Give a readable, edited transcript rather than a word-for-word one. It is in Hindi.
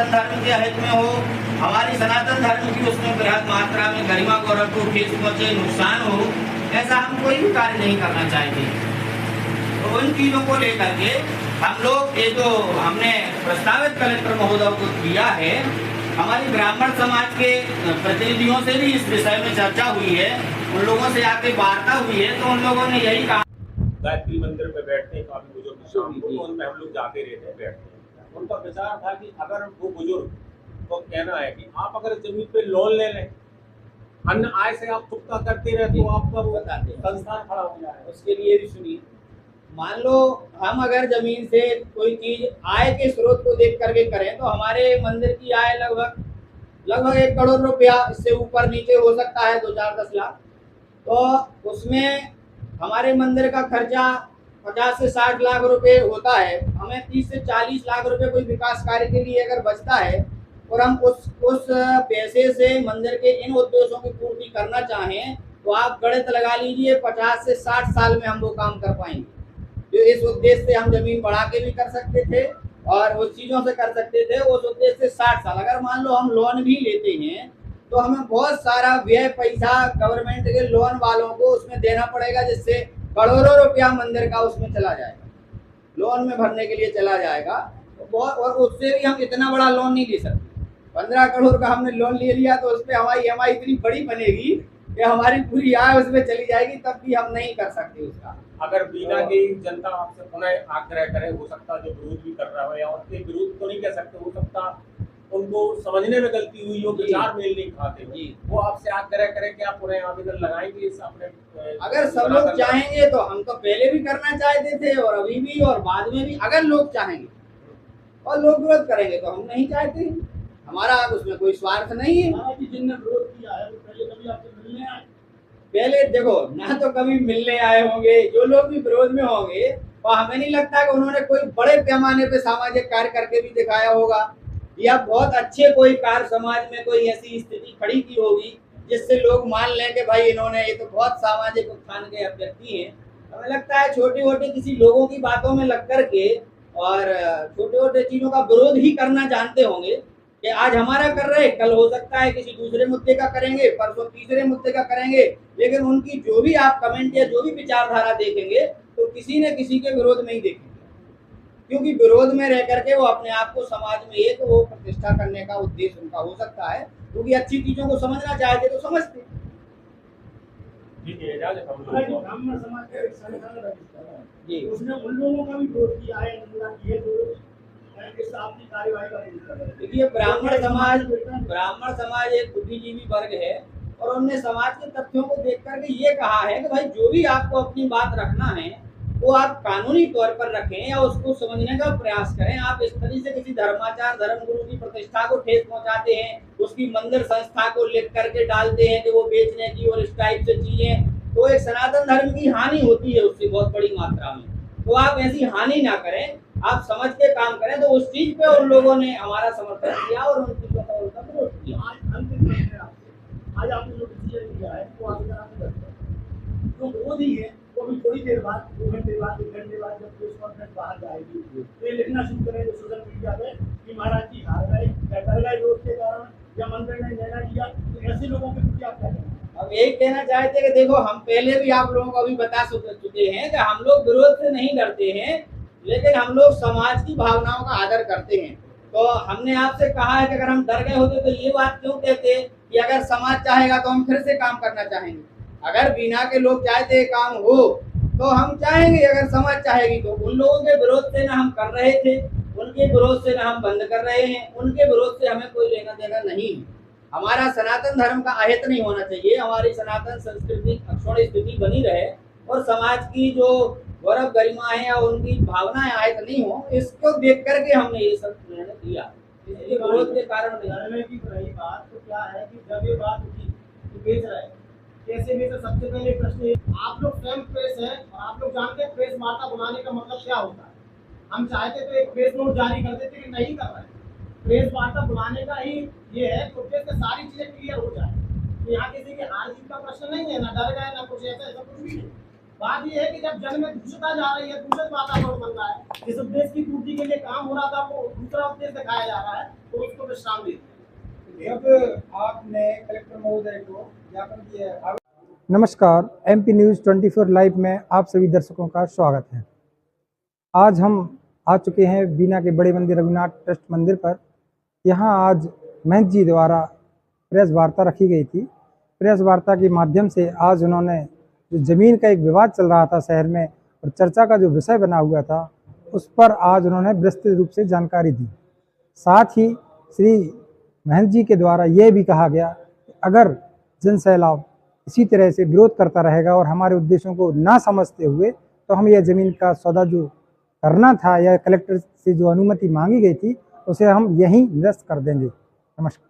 सनातन धर्म के हित में हो, हमारी सनातन धर्म की उसमें बृहद मात्रा में गरिमा गौरव को ठेस पहुंचे, नुकसान हो, ऐसा हम कोई भी कार्य नहीं करना चाहते। तो उन चीजों को लेकर के हम लोग ये जो हमने प्रस्तावित कलेक्टर महोदय को दिया है, हमारी ब्राह्मण समाज के प्रतिनिधियों से भी इस विषय में चर्चा हुई है, उन लोगों से आके वार्ता हुई है, तो उन लोगों ने यही कहा। गायत्री मंदिर पे बैठते हैं काफी बुजुर्ग, शाम को तो उनमें हम लोग जाते रहते हैं, बैठते हैं। उनका विचार था कि अगर वो बुजुर्ग को कहना है कि आप अगर जमीन पे लोन ले लें, अन्य आय से आप चुकता करते रहे, तो आपका वो संस्थान खड़ा हो जाए। उसके लिए भी सुनिए, मान लो हम अगर जमीन से कोई चीज आय के स्रोत को देख करके करें, तो हमारे मंदिर की आय लगभग 1 करोड़ रुपया, इससे ऊपर नीचे हो सकता है 2-4-10 लाख। तो उसमें हमारे मंदिर का खर्चा 50 से 60 लाख रुपए होता है। हमें 30 से 40 लाख रुपए कोई विकास कार्य के लिए अगर बचता है और हम उस पैसे से मंदिर के इन उद्देश्यों की पूर्ति करना चाहें, तो आप गणित लगा लीजिए 50 से 60 साल में हम वो काम कर पाएंगे। जो इस उद्देश्य से हम जमीन बढ़ा के भी कर सकते थे और उस चीज़ों से कर सकते थे, उस उद्देश्य से 60 साल। अगर मान लो हम लोन भी लेते हैं तो हमें बहुत सारा व्यय पैसा गवर्नमेंट के लोन वालों को उसमें देना पड़ेगा, जिससे करोड़ों रुपया मंदिर का उसमें चला जाएगा, लोन में भरने के लिए चला जाएगा। तो बहुत, और उससे भी हम इतना बड़ा लोन नहीं ले सकते। 15 करोड़ का हमने लोन ले लिया तो उस पर हमारी EMI इतनी बड़ी बनेगी कि हमारी पूरी आय उसमें चली जाएगी, तब भी हम नहीं कर सकते उसका। अगर बीना की जनता आपसे पुनः आग्रह करे, हो सकता जो विरोध भी कर रहा है, या उनके विरोध तो नहीं कह सकते, हो सकता उनको समझने में गलती हुई हो, विचार मेल नहीं खाते, वो आपसे आग्रह करें कि आप उन्हें आवेदन लगाएंगे इस अपने। अगर सब लोग चाहेंगे तो हम तो पहले भी करना चाहते थे और अभी भी और बाद में भी, अगर लोग चाहेंगे और लोग विरोध करेंगे तो हम नहीं चाहते। हमारा उसमें कोई स्वार्थ नहीं है। जिनने विरोध किया है वो पहले कभी आपसे मिलने आए? पहले देखो ना, तो कभी मिलने आए होंगे, जो लोग भी विरोध में होंगे, और हमें नहीं लगता कि उन्होंने कोई बड़े पैमाने पे सामाजिक कार्य करके भी दिखाया होगा, या बहुत अच्छे कोई कार्य समाज में कोई ऐसी स्थिति खड़ी की होगी जिससे लोग मान लें कि भाई इन्होंने, ये तो बहुत सामाजिक उत्थान के व्यक्ति हैं। हमें लगता है छोटी छोटी किसी लोगों की बातों में लग करके और छोटे छोटे चीजों का विरोध ही करना जानते होंगे कि आज हमारा कर रहे, कल हो सकता है किसी दूसरे मुद्दे का करेंगे, परसों तीसरे मुद्दे का करेंगे, लेकिन उनकी जो भी आप कमेंट या जो भी विचारधारा देखेंगे तो किसी न किसी के विरोध में ही देखेंगे, क्योंकि विरोध में रह करके वो अपने आप को समाज में एक वो प्रतिष्ठा करने का उद्देश्य उनका हो सकता है, क्योंकि अच्छी चीजों को समझना चाहते तो समझते। ब्राह्मण समाज का एक संगठन है जी, उसने उन लोगों का भी विरोध किया है, निंदा की है, जो आपकी कार्यवाही का विरोध कर रहे हैं। देखिए, ब्राह्मण समाज एक बुद्धिजीवी वर्ग है और उन्होंने समाज के तथ्यों को देख करके ये कहा है कि भाई जो भी आपको अपनी बात रखना है वो आप कानूनी तौर पर रखें या उसको समझने का प्रयास करें। आप इस तरह से किसी धर्माचार धर्मगुरु की प्रतिष्ठा को ठेस पहुंचाते हैं, उसकी मंदिर संस्था को लिख करके डालते हैं कि वो बेचने की और इस टाइप से चीजें, तो एक सनातन धर्म की हानि होती है उससे बहुत बड़ी मात्रा में। तो आप ऐसी हानि ना करें, आप समझ के काम करें। तो उस चीज पे उन लोगों ने हमारा समर्थन किया और उन चीजों का उनका विरोध किया। आज आपने जो डिसीजन लिया है वो आगे कराने लगता है, जो विरोध ही है वो भी थोड़ी देर बाद, 2 घंटे बाद, 1 घंटे बाद जब प्रेस कॉन्फ्रेंस बाहर जाएगी तो ये लिखना शुरू करेंगे सोशल मीडिया पे कि महाराज जी हार गए या कर गए विरोध के कारण, या मंदिर ने निर्णय लिया। तो ऐसे लोगों के प्रति आप क्या कहेंगे? हम यही कहना चाहते हैं कि देखो, हम पहले भी आप लोगों को अभी बता चुके हैं कि हम लोग विरोध से नहीं डरते हैं, लेकिन हम लोग समाज की भावनाओं का आदर करते हैं। तो हमने आपसे कहा है कि अगर हम डर गए होते तो ये बात क्यों कहते कि अगर समाज चाहेगा तो हम फिर से काम करना चाहेंगे। अगर बिना के लोग चाहते काम हो तो हम चाहेंगे, अगर समाज चाहेगी तो। उन लोगों के विरोध से ना हम कर रहे थे, उनके विरोध से ना हम बंद कर रहे हैं, उनके विरोध से हमें कोई लेना देना नहीं है। हमारा सनातन धर्म का अहित नहीं होना चाहिए, हमारी सनातन संस्कृति अक्षुण्ण स्थिति बनी रहे और समाज की जो गौरव गरिमा है और उनकी भावनाएं आयत नहीं हो, इसको देख करके हमने ये सब निर्णय दिया। इसलिए विरोध के कारण की रही बात तो क्या है कि जब ये बात उठी कि बेच रहे हैं, कैसे बेच रहे, सबसे पहले प्रश्न आप लोग स्वयं प्रेस है और आप लोग जानते हैं प्रेस वार्ता बुलाने का मतलब क्या होता है। हम चाहते तो एक प्रेस नोट जारी कर देते कि नहीं कर रहे हैं, प्रेस वार्ता बुलाने का ही ये है तो प्रेस में सारी चीजें क्लियर हो जाए। तो यहाँ किसी के हार जीत का प्रश्न नहीं है, ना डर गए ना कुछ ऐसा कुछ भी नहीं। बात यह है कि जब जन में घुसता जा रही है, दूषित वातावरण बन रहा है, जिस उद्देश्य की पूर्ति के लिए काम हो रहा था वो दूसरा उद्देश्य दिखाया जा रहा है, तो उसको विश्राम देते हैं। जब आपने कलेक्टर महोदय को ज्ञापन दिया। नमस्कार, MP न्यूज़ 24 लाइव में आप सभी दर्शकों का स्वागत है। आज हम आ चुके हैं बीना के बड़े मंदिर रघुनाथ ट्रस्ट मंदिर पर। यहाँ आज महंत जी द्वारा प्रेस वार्ता रखी गई थी। प्रेस वार्ता के माध्यम से आज उन्होंने जो ज़मीन का एक विवाद चल रहा था शहर में और चर्चा का जो विषय बना हुआ था उस पर आज उन्होंने विस्तृत रूप से जानकारी दी। साथ ही श्री महंत जी के द्वारा यह भी कहा गया कि अगर जन सैलाब इसी तरह से विरोध करता रहेगा और हमारे उद्देश्यों को ना समझते हुए तो हम यह ज़मीन का सौदा जो करना था या कलेक्टर से जो अनुमति मांगी गई थी उसे हम यहीं निरस्त कर देंगे। नमस्कार।